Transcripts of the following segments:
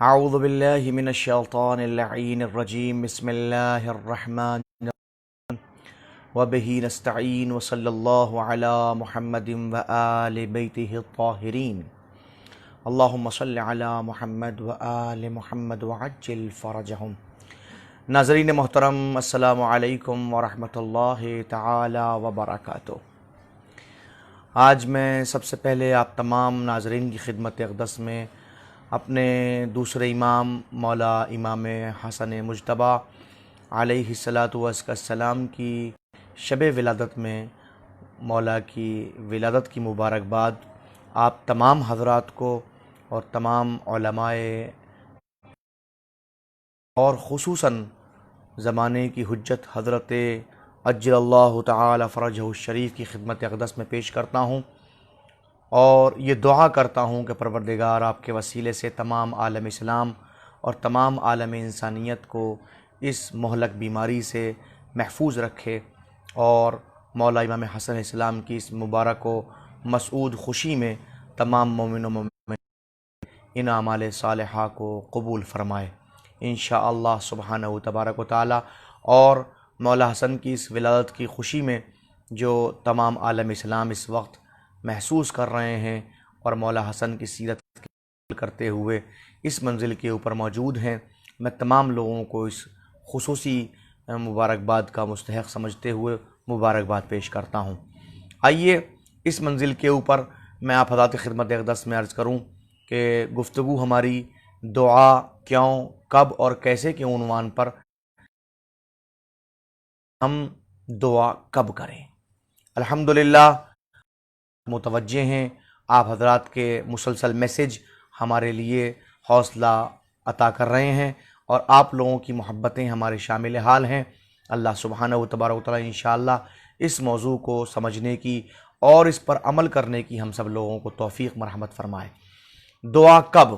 اعوذ باللہ من الشیطان اللعین الرجیم بسم اللہ الرحمن وبہ نستعین وصلی اللہ علی محمد وآل بیتہ الطاہرین اللہم صلی علی محمد وآل محمد وعجل فرجہم۔ ناظرین محترم، السلام علیکم ورحمۃ اللہ تعالی وبرکاتہ۔ آج میں سب سے پہلے آپ تمام ناظرین کی خدمت اقدس میں اپنے دوسرے امام مولا امام حسن مجتبیٰ علیہ السلام کی شب ولادت میں مولا کی ولادت کی مبارکباد آپ تمام حضرات کو اور تمام علماء اور خصوصاً زمانے کی حجت حضرت عجل اللہ تعالی فرجہ الشریف کی خدمت اقدس میں پیش کرتا ہوں، اور یہ دعا کرتا ہوں کہ پروردگار آپ کے وسیلے سے تمام عالم اسلام اور تمام عالم انسانیت کو اس مہلک بیماری سے محفوظ رکھے، اور مولا امام حسن علیہ السلام کی اس مبارک و مسعود خوشی میں تمام مومن و مومنات ان اعمال صالحہ کو قبول فرمائے انشاءاللہ سبحانہ و تبارک و تعالی۔ اور مولا حسن کی اس ولادت کی خوشی میں جو تمام عالم اسلام اس وقت محسوس کر رہے ہیں اور مولا حسن کی سیرت کرتے ہوئے اس منزل کے اوپر موجود ہیں، میں تمام لوگوں کو اس خصوصی مبارکباد کا مستحق سمجھتے ہوئے مبارکباد پیش کرتا ہوں۔ آئیے اس منزل کے اوپر میں آپ حضرات کی خدمت اقدس میں عرض کروں کہ گفتگو ہماری دعا کیوں، کب اور کیسے کے عنوان پر ہم دعا کب کریں۔ الحمدللہ متوجہ ہیں، آپ حضرات کے مسلسل میسج ہمارے لیے حوصلہ عطا کر رہے ہیں اور آپ لوگوں کی محبتیں ہمارے شامل حال ہیں۔ اللہ سبحانہ و تبارک و تعالی انشاءاللہ اس موضوع کو سمجھنے کی اور اس پر عمل کرنے کی ہم سب لوگوں کو توفیق مرحمت فرمائے۔ دعا کب،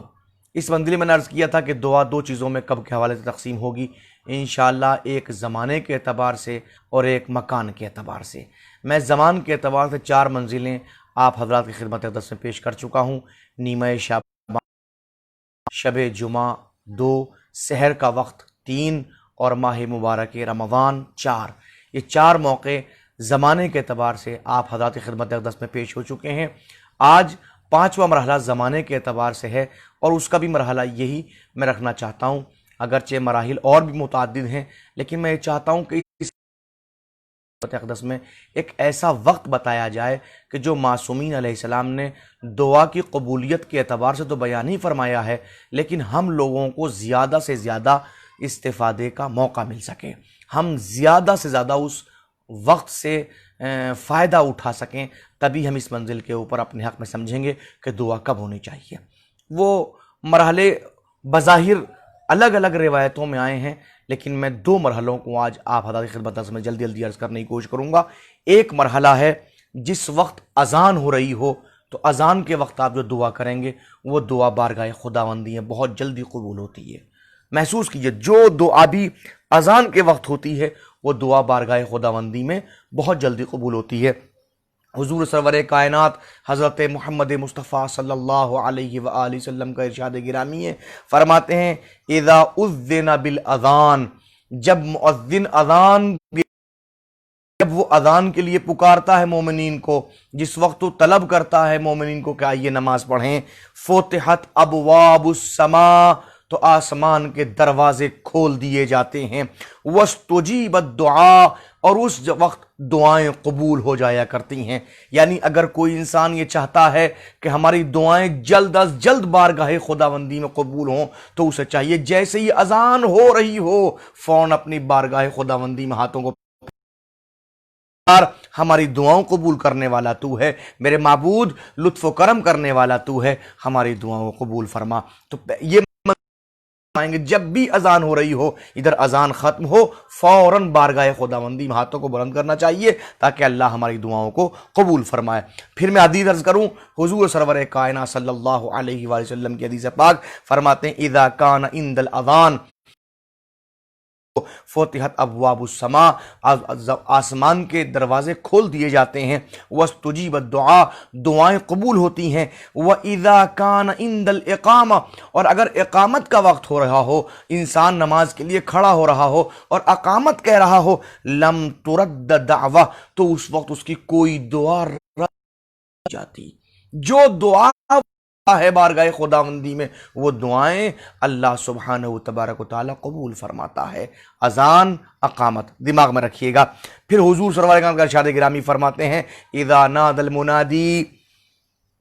اس منزل میں نے عرض کیا تھا کہ دعا دو چیزوں میں کب کے حوالے سے تقسیم ہوگی انشاءاللہ، ایک زمانے کے اعتبار سے اور ایک مکان کے اعتبار سے۔ میں زمان کے اعتبار سے 4 منزلیں آپ حضرات کی خدمت اقدس میں پیش کر چکا ہوں۔ نیمہ شعبان، شب جمعہ 2، سحر کا وقت 3 اور ماہ مبارک رمضان 4۔ یہ 4 موقع زمانے کے اعتبار سے آپ حضرات کی خدمت اقدس میں پیش ہو چکے ہیں۔ آج 5واں مرحلہ زمانے کے اعتبار سے ہے، اور اس کا بھی مرحلہ یہی میں رکھنا چاہتا ہوں، اگرچہ مراحل اور بھی متعدد ہیں، لیکن میں یہ چاہتا ہوں کہ اس اقدس میں ایک ایسا وقت بتایا جائے کہ جو معصومین علیہ السلام نے دعا کی قبولیت کے اعتبار سے تو بیان ہی فرمایا ہے، لیکن ہم لوگوں کو زیادہ سے زیادہ استفادے کا موقع مل سکے، ہم زیادہ سے زیادہ اس وقت سے فائدہ اٹھا سکیں، تبھی ہم اس منزل کے اوپر اپنے حق میں سمجھیں گے کہ دعا کب ہونی چاہیے۔ وہ مرحلے بظاہر الگ الگ روایتوں میں آئے ہیں، لیکن میں 2 مرحلوں کو آج آپ حضرات کی خدمت میں جلدی عرض کرنے کی کوشش کروں گا۔ ایک مرحلہ ہے جس وقت اذان ہو رہی ہو، تو اذان کے وقت آپ جو دعا کریں گے وہ دعا بارگاہ خداوندی ہے، بہت جلدی قبول ہوتی ہے۔ محسوس کیجئے، جو دعا بھی اذان کے وقت ہوتی ہے وہ دعا بارگاہ خداوندی میں بہت جلدی قبول ہوتی ہے۔ حضور سرور کائنات حضرت محمد مصطفیٰ صلی اللہ علیہ وآلہ وسلم کا ارشاد گرامی ہے، فرماتے ہیں اذا اذن بالاذان، جب مؤذن جب وہ اذان کے لیے پکارتا ہے مومنین کو، جس وقت وہ طلب کرتا ہے مومنین کو کہ آئیے نماز پڑھیں، فتحت ابواب السماء، تو آسمان کے دروازے کھول دیے جاتے ہیں، واستجیب الدعاء، اور اس وقت دعائیں قبول ہو جایا کرتی ہیں۔ یعنی اگر کوئی انسان یہ چاہتا ہے کہ ہماری دعائیں جلد از جلد بارگاہ خداوندی میں قبول ہوں، تو اسے چاہیے جیسے ہی اذان ہو رہی ہو فوراً اپنی بارگاہ خداوندی میں ہاتھوں کو ہماری دعاؤں قبول کرنے والا تو ہے، میرے معبود لطف و کرم کرنے والا تو ہے، ہماری دعاؤں کو قبول فرما۔ تو یہ آئیں گے جب بھی اذان ہو رہی ہو، ادھر اذان ختم ہو فوراً بارگاہ خداوندی میں ہاتھوں کو بلند کرنا چاہیے تاکہ اللہ ہماری دعاؤں کو قبول فرمائے۔ پھر میں حدیث عرض کروں، حضور سرور کائنات صلی اللہ علیہ وآلہ وسلم کی حدیث پاک فرماتے ہیں اذا کان عند الاذان، فتحت ابواب السما، آسمان کے دروازے کھول دیے جاتے ہیں، واستجیب الدعاء، دعائیں قبول ہوتی ہیں، واذا کان عند الاقامہ، اور اگر اقامت کا وقت ہو رہا ہو، انسان نماز کے لیے کھڑا ہو رہا ہو اور اقامت کہہ رہا ہو، لم ترد دعوہ، تو اس وقت اس کی کوئی دعا رد جاتی، جو دعا ہے بارگاہ خداوندی میں وہ دعائیں اللہ سبحانہ و تبارک و تعالی قبول فرماتا ہے۔ اذان، اقامت دماغ میں رکھیے گا۔ پھر حضور صلی اللہ علیہ وسلم کا ارشاد گرامی فرماتے ہیں اذا نادى المنادی،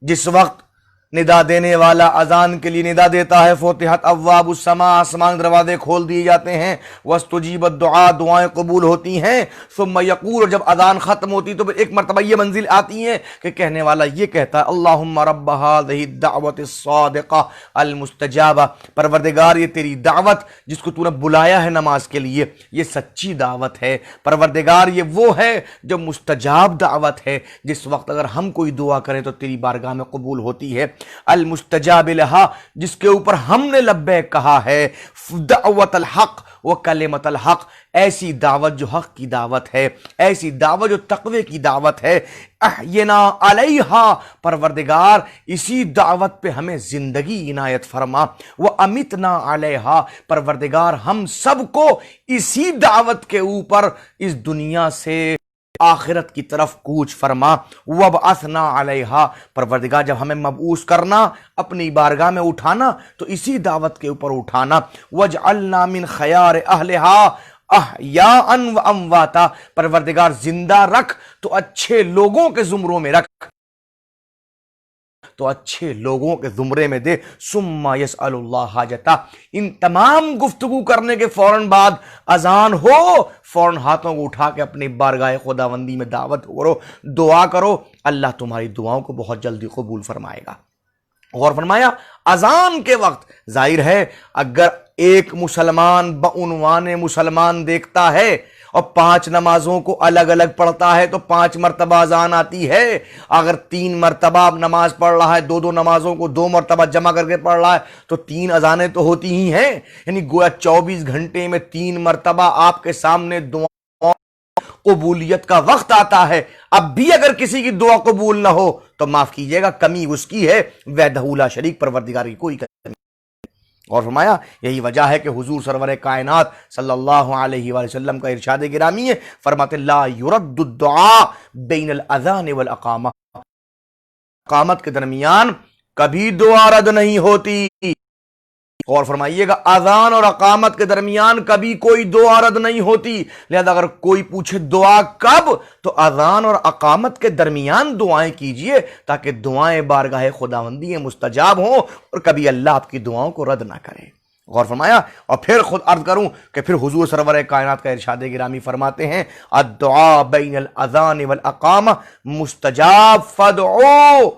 جس وقت ندا دینے والا اذان کے لیے ندا دیتا ہے، فتحت ابواب السما، آسمان دروازے کھول دیے جاتے ہیں، واستجیب الدعاء، دعائیں قبول ہوتی ہیں، ثم یقول، اور جب اذان ختم ہوتی تو پھر ایک مرتبہ یہ منزل آتی ہے کہ کہنے والا یہ کہتا ہے اللہم رب هذه الدعوت الصادقہ المستجابہ، پروردگار یہ تیری دعوت جس کو تو نے بلایا ہے نماز کے لیے، یہ سچی دعوت ہے، پروردگار یہ وہ ہے جو مستجاب دعوت ہے، جس وقت اگر ہم کوئی دعا کریں تو تیری بارگاہ میں قبول ہوتی ہے، المستجاب لہا، جس کے اوپر ہم نے لبیک کہا ہے، دعوت الحق و کلمت الحق، ایسی دعوت جو حق کی دعوت ہے، ایسی دعوت جو تقوی کی دعوت ہے، احینا علیہا، پروردگار اسی دعوت پہ ہمیں زندگی عنایت فرما، وامتنا علیہا، پروردگار ہم سب کو اسی دعوت کے اوپر اس دنیا سے آخرت کی طرف کوچ فرما، وابعثنا علیہا، پروردگار جب ہمیں مبعوث کرنا، اپنی بارگاہ میں اٹھانا تو اسی دعوت کے اوپر اٹھانا، واجعلنا من خیار اہلہا احیاء و امواتا، پروردگار زندہ رکھ تو اچھے لوگوں کے زمروں میں رکھ، تو اچھے لوگوں کے زمرے میں دے، ثم یسأل اللہ حاجتہ، ان تمام گفتگو کرنے کے فوراً بعد اذان ہو، فوراً ہاتھوں کو اٹھا کے اپنی بارگاہ خداوندی میں دعوت کرو، دعا کرو، اللہ تمہاری دعاؤں کو بہت جلدی قبول فرمائے گا۔ غور فرمایا، اذان کے وقت ظاہر ہے اگر ایک مسلمان بعنوان مسلمان دیکھتا ہے اور 5 نمازوں کو الگ الگ پڑھتا ہے تو 5 مرتبہ اذان آتی ہے، اگر 3 مرتبہ نماز پڑھ رہا ہے، 2 مرتبہ کو 2 مرتبہ جمع کر کے پڑھ رہا ہے تو 3 اذانیں تو ہوتی ہی ہیں، یعنی گویا 24 گھنٹے میں 3 مرتبہ آپ کے سامنے دعا قبولیت کا وقت آتا ہے۔ اب بھی اگر کسی کی دعا قبول نہ ہو تو معاف کیجئے گا، کمی اس کی ہے، وحدہ لا شریک، پروردگار کی کوئی کمی۔ اور فرمایا یہی وجہ ہے کہ حضور سرور کائنات صلی اللہ علیہ وآلہ وسلم کا ارشاد گرامی ہے، فرماتے لا یرد الدعاء بین الاذان والاقامہ، اقامت کے درمیان کبھی دعا رد نہیں ہوتی۔ اور فرمائیے گا اذان اور اقامت کے درمیان کبھی کوئی دعا رد نہیں ہوتی، لہذا اگر کوئی پوچھے دعا کب، تو اذان اور اقامت کے درمیان دعائیں کیجئے تاکہ دعائیں بارگاہ خداوندی مستجاب ہوں اور کبھی اللہ آپ کی دعاؤں کو رد نہ کرے۔ غور فرمایا، اور پھر خود عرض کروں کہ پھر حضور سرور کائنات کا ارشاد گرامی فرماتے ہیں الدعاء بین الاذان والاقامہ مستجاب فادعو،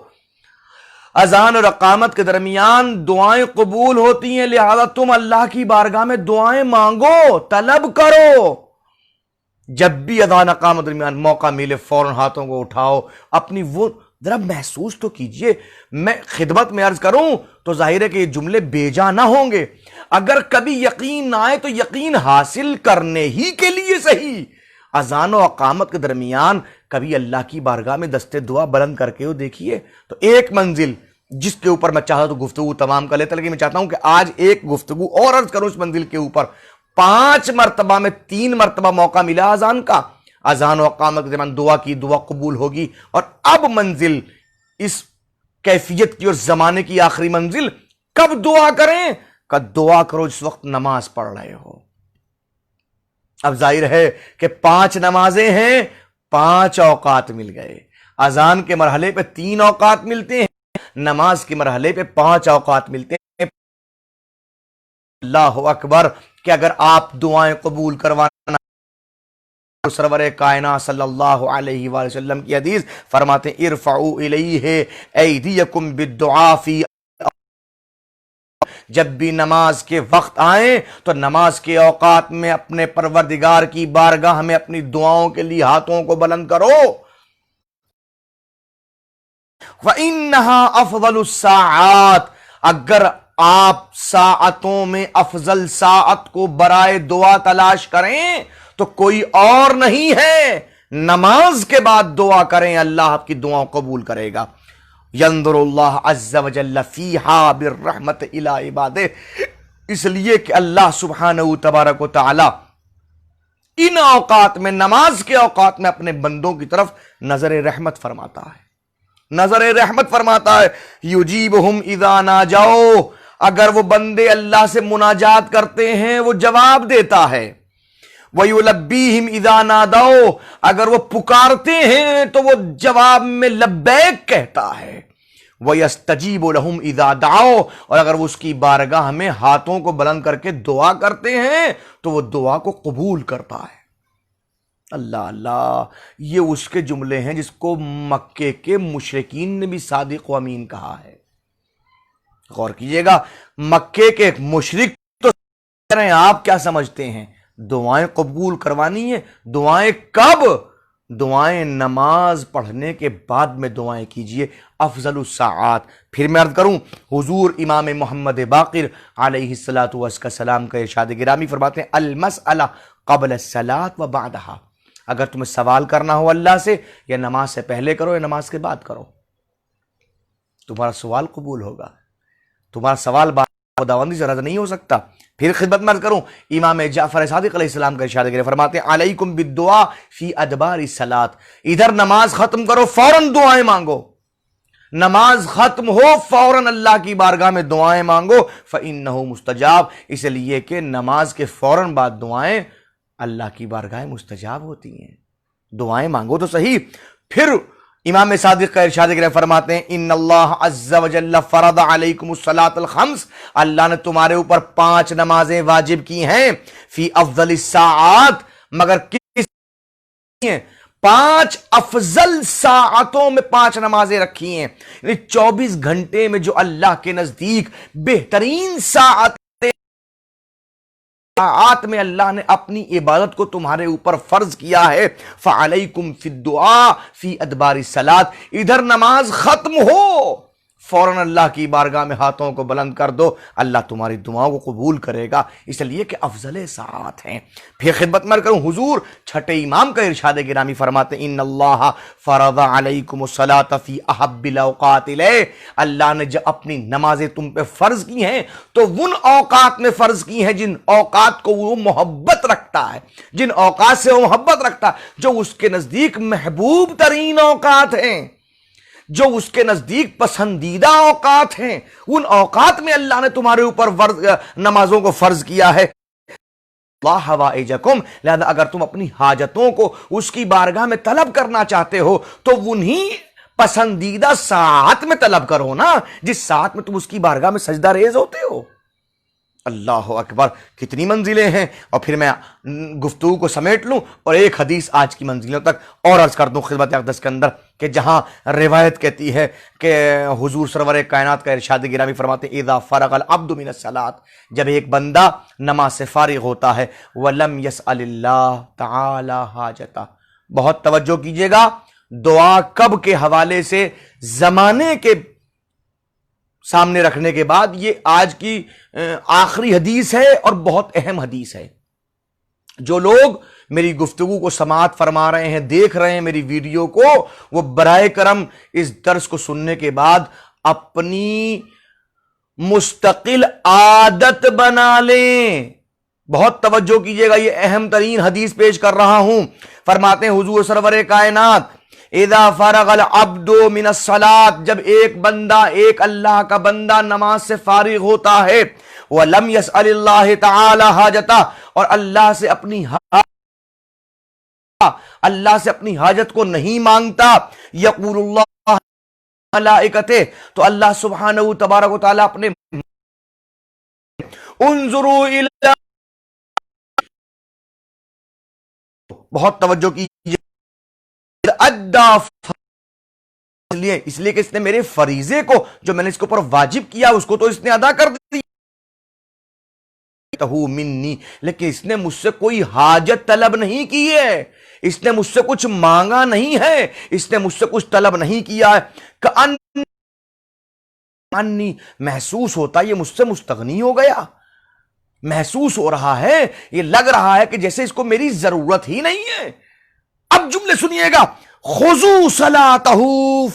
اذان اور اقامت کے درمیان دعائیں قبول ہوتی ہیں، لہذا تم اللہ کی بارگاہ میں دعائیں مانگو، طلب کرو۔ جب بھی اذان اقامت درمیان موقع ملے فوراً ہاتھوں کو اٹھاؤ، اپنی وہ ذرا محسوس تو کیجئے۔ میں خدمت میں عرض کروں تو ظاہر ہے کہ یہ جملے بے جا نہ ہوں گے، اگر کبھی یقین نہ آئے تو یقین حاصل کرنے ہی کے لیے صحیح اذان و اقامت کے درمیان کبھی اللہ کی بارگاہ میں دستے دعا بلند کر کے دیکھیے، تو ایک منزل جس کے اوپر میں چاہتا تو گفتگو تمام کر لیتا، لیکن میں چاہتا ہوں کہ آج ایک گفتگو اور عرض کروں اس منزل کے اوپر۔ 5 مرتبہ میں 3 مرتبہ موقع ملا اذان کا، اذان و اقامت کے درمیان دعا کی، دعا قبول ہوگی، اور اب منزل اس کیفیت کی اور زمانے کی آخری منزل کب دعا کریں، کب دعا کرو جس وقت نماز پڑھ رہے ہو۔ اب ظاہر ہے کہ 5 نمازیں ہیں، 5 اوقات مل گئے، اذان کے مرحلے پہ 3 اوقات ملتے ہیں، نماز کے مرحلے پہ 5 اوقات ملتے ہیں۔ اللہ اکبر، کہ اگر آپ دعائیں قبول کروانا، سرور کائنات صلی اللہ علیہ وآلہ وسلم کی حدیث فرماتے ہیں ارفعوا الیہ ایدیکم بالدعاء فی، جب بھی نماز کے وقت آئیں تو نماز کے اوقات میں اپنے پروردگار کی بارگاہ میں اپنی دعاؤں کے لیے ہاتھوں کو بلند کرو۔ وَإِنَّهَا أَفْضَلُ السَّاعَاتِ، اگر آپ ساعتوں میں افضل ساعت کو برائے دعا تلاش کریں تو کوئی اور نہیں ہے، نماز کے بعد دعا کریں، اللہ آپ کی دعاؤں قبول کرے گا۔ ینظر اللہ عز وجل فیہا بالرحمت الی عبادہ، اس لیے کہ اللہ سبحانہ تبارک و تعالی ان اوقات میں، نماز کے اوقات میں اپنے بندوں کی طرف نظر رحمت فرماتا ہے، نظر رحمت فرماتا ہے۔ یجیبہم اذا ناجوا، اگر وہ بندے اللہ سے مناجات کرتے ہیں وہ جواب دیتا ہے۔ وَيُلَبِّيهِمْ إِذَا نَادَوْا، اگر وہ پکارتے ہیں تو وہ جواب میں لبیک کہتا ہے۔ وَيَسْتَجِيبُ لَهُمْ إِذَا دَعَوْا، اور اگر وہ اس کی بارگاہ میں ہاتھوں کو بلند کر کے دعا کرتے ہیں تو وہ دعا کو قبول کرتا ہے۔ اللہ اللہ، یہ اس کے جملے ہیں جس کو مکے کے مشرکین نے بھی صادق و امین کہا ہے۔ غور کیجئے گا، مکے کے ایک مشرک تو کہہ رہے ہیں آپ کیا سمجھتے ہیں دعائیں قبول کروانی ہیں؟ دعائیں کب؟ دعائیں نماز پڑھنے کے بعد میں دعائیں کیجئے، افضل الساعات۔ پھر میں عرض کروں، حضور امام محمد باقر علیہ السلام کا ارشاد گرامی فرماتے ہیں المسئلہ قبل الصلاۃ و بعدہا، اگر تمہیں سوال کرنا ہو اللہ سے، یا نماز سے پہلے کرو یا نماز کے بعد کرو، تمہارا سوال قبول ہوگا۔ تمہارا سوال خداوندی سے رد نہیں ہو سکتا۔ پھر خدمت میں عرض کروں، امام جعفر صادق علیہ السلام کا ارشاد گرامی فرماتے ہیں علیکم بالدعاء فی ادبار الصلاۃ، ادھر نماز ختم کرو فوراً دعائیں مانگو، نماز ختم ہو فوراً اللہ کی بارگاہ میں دعائیں مانگو، فإنہ مستجاب، اس لیے کہ نماز کے فوراً بعد دعائیں اللہ کی بارگاہ مستجاب ہوتی ہیں۔ دعائیں مانگو تو صحیح۔ پھر امام صادق کا ارشاد گرامی فرماتے ہیں ان اللہ عز وجل فرض علیکم الصلاۃ الخمس، اللہ نے تمہارے اوپر 5 نمازیں واجب کی ہیں، فی افضل الساعات، مگر کس ہیں؟ 5 افضل ساعتوں میں 5 نمازیں رکھی ہیں، یعنی 24 گھنٹے میں جو اللہ کے نزدیک بہترین ساعت میں اللہ نے اپنی عبادت کو تمہارے اوپر فرض کیا ہے۔ فعلیکم فی الدعاء فی ادبار الصلاۃ، ادھر نماز ختم ہو فوراً اللہ کی بارگاہ میں ہاتھوں کو بلند کر دو، اللہ تمہاری دعاؤں کو قبول کرے گا، اس لیے کہ افضل ساعات ہیں۔ پھر خدمت میں کروں، حضور چھٹے امام کا ارشاد گرامی فرماتے ہیں ان اللہ فرض علیکم الصلاۃ فی احب الاوقات الیہ، اللہ نے جب اپنی نمازیں تم پہ فرض کی ہیں تو ان اوقات میں فرض کی ہیں جن اوقات کو وہ محبت رکھتا ہے، جن اوقات سے وہ محبت رکھتا ہے، جو اس کے نزدیک محبوب ترین اوقات ہیں، جو اس کے نزدیک پسندیدہ اوقات ہیں، ان اوقات میں اللہ نے تمہارے اوپر نمازوں کو فرض کیا ہے۔ اللہ حوائجکم، لہذا اگر تم اپنی حاجتوں کو اس کی بارگاہ میں طلب کرنا چاہتے ہو تو انہی پسندیدہ ساعت میں طلب کرو نا، جس ساعت میں تم اس کی بارگاہ میں سجدہ ریز ہوتے ہو۔ اللہ اکبر، کتنی منزلیں ہیں۔ اور پھر میں گفتگو کو سمیٹ لوں اور ایک حدیث آج کی منزلوں تک اور عرض کر دوں خدمت اقدس کے اندر، کہ جہاں روایت کہتی ہے کہ حضور سرور کائنات کا ارشاد گرامی فرماتے ہیں اذا فرغ العبد من الصلاۃ، جب ایک بندہ نماز سے فارغ ہوتا ہے، ولم يسأل اللہ تعالی حاجتہ، بہت توجہ کیجئے گا، دعا کب کے حوالے سے زمانے کے سامنے رکھنے کے بعد یہ آج کی آخری حدیث ہے اور بہت اہم حدیث ہے۔ جو لوگ میری گفتگو کو سماعت فرما رہے ہیں، دیکھ رہے ہیں میری ویڈیو کو، وہ برائے کرم اس درس کو سننے کے بعد اپنی مستقل عادت بنا لیں۔ بہت توجہ کیجئے گا، یہ اہم ترین حدیث پیش کر رہا ہوں۔ فرماتے ہیں حضور سرور کائنات اذا فرغ العبد من الصلاۃ، جب ایک بندہ، ایک اللہ کا بندہ نماز سے فارغ ہوتا ہے، وَلَمْ يَسْأَلِ اللَّهِ تَعَالَى حَاجَتَهُ، اور اللہ سے اپنی حاجت کو نہیں مانگتا، یقول اللہ ملائکتہ، تو اللہ سبحانہ تبارک و تعالیٰ اپنے انظروا الی، بہت توجہ کیجیے، اس لیے کہ اس نے میرے فریضے کو جو میں نے اس کے اوپر واجب کیا اس کو تو اس نے ادا کر دی منی، لیکن اس نے مجھ سے کوئی حاجت طلب نہیں کی ہے، اس نے مجھ سے کچھ مانگا نہیں ہے، اس نے مجھ سے کچھ طلب نہیں کیا ہے۔ انی محسوس ہوتا یہ مجھ سے مستغنی ہو گیا، محسوس ہو رہا ہے، یہ لگ رہا ہے کہ جیسے اس کو میری ضرورت ہی نہیں ہے۔ اب جملے سنیے گا، خذوا صلاتہ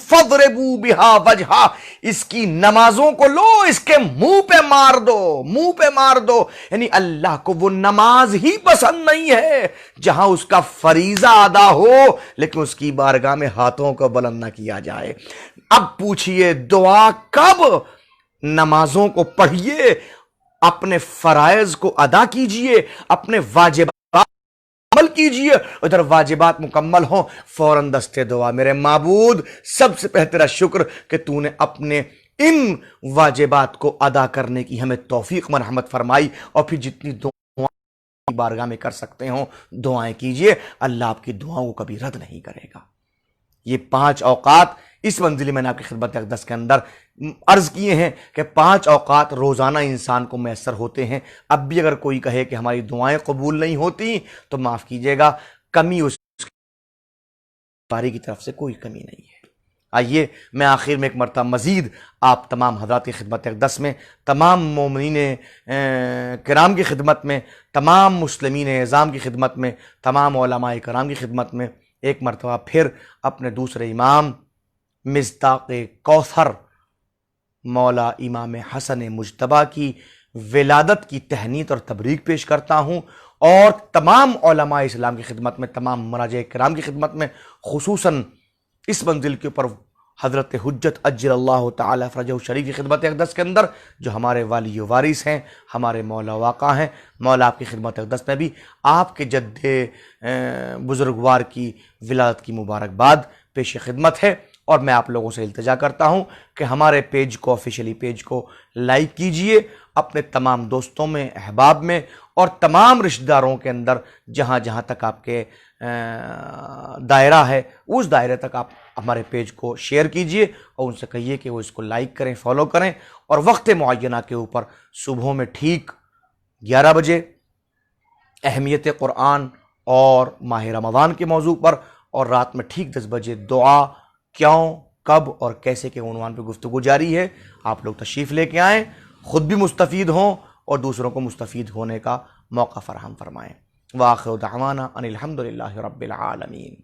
فاضربوا بہا وجہا، اس کی نمازوں کو لو، اس کے منہ پہ مار دو، منہ پہ مار دو۔ یعنی اللہ کو وہ نماز ہی پسند نہیں ہے جہاں اس کا فریضہ ادا ہو لیکن اس کی بارگاہ میں ہاتھوں کو بلند نہ کیا جائے۔ اب پوچھئے دعا کب؟ نمازوں کو پڑھیے، اپنے فرائض کو ادا کیجئے، اپنے واجبات عمل کیجئے، ادھر واجبات مکمل ہوں فوراً دستے دعا، میرے معبود سب سے پہلے تیرا شکر کہ تو نے اپنے ان واجبات کو ادا کرنے کی ہمیں توفیق مرحمت فرمائی، اور پھر جتنی دعائیں کی بارگاہ میں کر سکتے ہوں دعائیں کیجئے، اللہ آپ کی دعاؤں کو کبھی رد نہیں کرے گا۔ یہ 5 اوقات اس منزل میں نے آپ کی خدمت اقدس کے اندر عرض کیے ہیں کہ 5 اوقات روزانہ انسان کو میسر ہوتے ہیں۔ اب بھی اگر کوئی کہے کہ ہماری دعائیں قبول نہیں ہوتی تو معاف کیجیے گا، کمی اس باری کی طرف سے کوئی کمی نہیں ہے۔ آئیے میں آخر میں ایک مرتبہ مزید آپ تمام حضرات کی خدمت اقدس میں، تمام مومنین کرام کی خدمت میں، تمام مسلمین اعظام کی خدمت میں، تمام علماء کرام کی خدمت میں ایک مرتبہ پھر اپنے دوسرے امام مصداق کوثر مولا امام حسن مجتبیٰ کی ولادت کی تہنیت اور تبریک پیش کرتا ہوں، اور تمام علماء اسلام کی خدمت میں، تمام مراجع کرام کی خدمت میں، خصوصاً اس منزل کے اوپر حضرت حجت اجل اللہ تعالی فرجہ شریف کی خدمت اقدس کے اندر جو ہمارے والی و وارث ہیں، ہمارے مولا واقع ہیں، مولا آپ کی خدمت اقدس میں بھی آپ کے جد بزرگوار کی ولادت کی مبارکباد پیش خدمت ہے، اور میں آپ لوگوں سے التجا کرتا ہوں کہ ہمارے پیج کو، آفیشلی پیج کو لائک کیجئے، اپنے تمام دوستوں میں، احباب میں، اور تمام رشتہ داروں کے اندر جہاں جہاں تک آپ کے دائرہ ہے اس دائرے تک آپ ہمارے پیج کو شیئر کیجئے، اور ان سے کہیے کہ وہ اس کو لائک کریں، فالو کریں، اور وقت معینہ کے اوپر صبحوں میں ٹھیک 11 بجے اہمیت قرآن اور ماہ رمضان کے موضوع پر، اور رات میں ٹھیک 10 بجے دعا کیوں، کب اور کیسے کے عنوان پہ گفتگو جاری ہے۔ آپ لوگ تشریف لے کے آئیں، خود بھی مستفید ہوں اور دوسروں کو مستفید ہونے کا موقع فراہم فرمائیں۔ وآخر دعوانا ان الحمد للہ رب العالمین۔